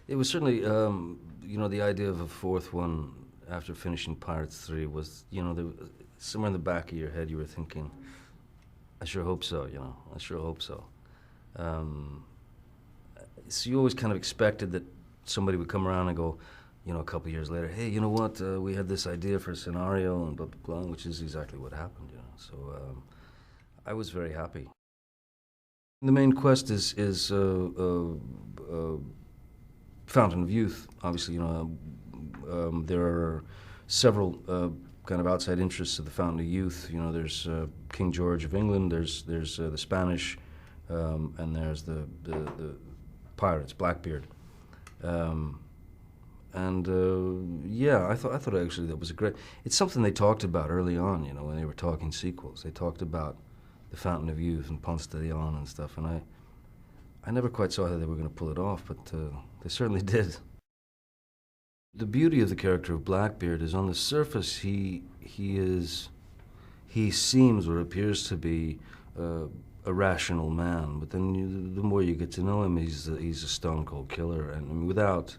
It was certainly, the idea of a fourth one after finishing Pirates 3 was, somewhere in the back of your head you were thinking, I sure hope so, I sure hope so. Um, so you always kind of expected that somebody would come around and go, a couple of years later, hey, you know what, we had this idea for a scenario and blah, blah, blah, which is exactly what happened, So I was very happy. The main quest is Fountain of Youth. Obviously, there are several kind of outside interests of the Fountain of Youth. There's King George of England. There's the Spanish, and there's the pirates, Blackbeard. Yeah, I thought actually that was a great. It's something they talked about early on. When they were talking sequels, they talked about the Fountain of Youth and Ponce de Leon and stuff. And I never quite saw how they were going to pull it off, but they certainly did. The beauty of the character of Blackbeard is, on the surface, he seems or appears to be a rational man, but then the more you get to know him, he's a stone cold killer, and I mean, without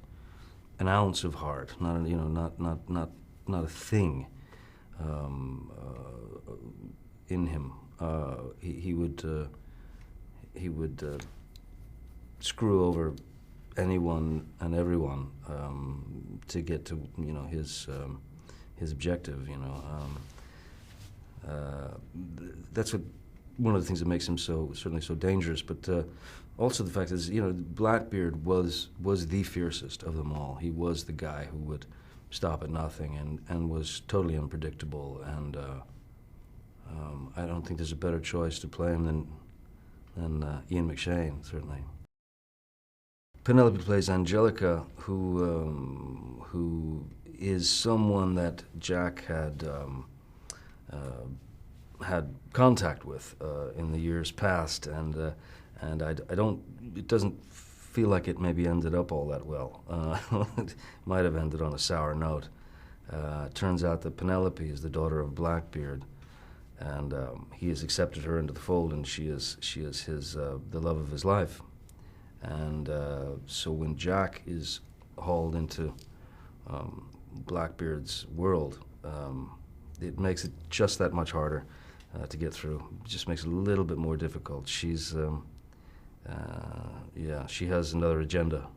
an ounce of heart, not a thing in him. He would screw over anyone and everyone to get to his objective. That's one of the things that makes him certainly so dangerous. But also the fact is, Blackbeard was the fiercest of them all. He was the guy who would stop at nothing and was totally unpredictable. And I don't think there's a better choice to play him than Ian McShane, certainly. Penelope plays Angelica, who is someone that Jack had contact with in the years past, and I don't. It doesn't feel like it maybe ended up all that well. It might have ended on a sour note. Turns out that Penelope is the daughter of Blackbeard, and he has accepted her into the fold, and she is his the love of his life. And so when Jack is hauled into Blackbeard's world, it makes it just that much harder to get through. It just makes it a little bit more difficult. She's, yeah, she has another agenda.